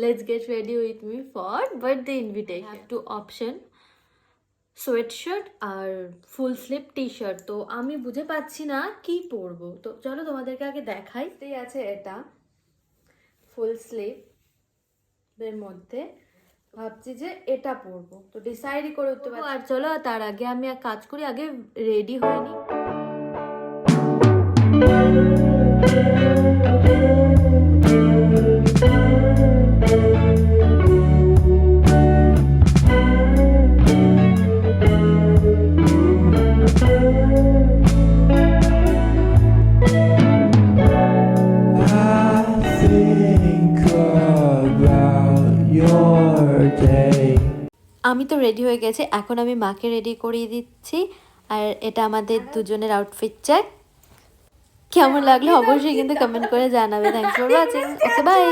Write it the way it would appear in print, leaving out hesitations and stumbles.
let's get ready with me for birthday invitation. I have two option, sweatshirt আর full sleeve T shirt. তো আমি বুঝে পাচ্ছি না কি পরবো, তো চলো তোমাদেরকে আগে দেখাই। এই আছে এটা ফুল স্লিভ এর মধ্যে, ভাবছি যে এটা পরবো, তো ডিসাইডই করে উঠতে পারবো। আর চলো তার আগে আমি এক কাজ করি, আগে রেডি হয়নি। আমি তো রেডি হয়ে গেছি, এখন আমি মাকে রেডি করিয়ে দিচ্ছি। আর এটা আমাদের দুজনের আউটফিট চেক। কেমন লাগলো অবশ্যই কিন্তু কমেন্ট করে জানাবে। Thanks for watching, okay bye.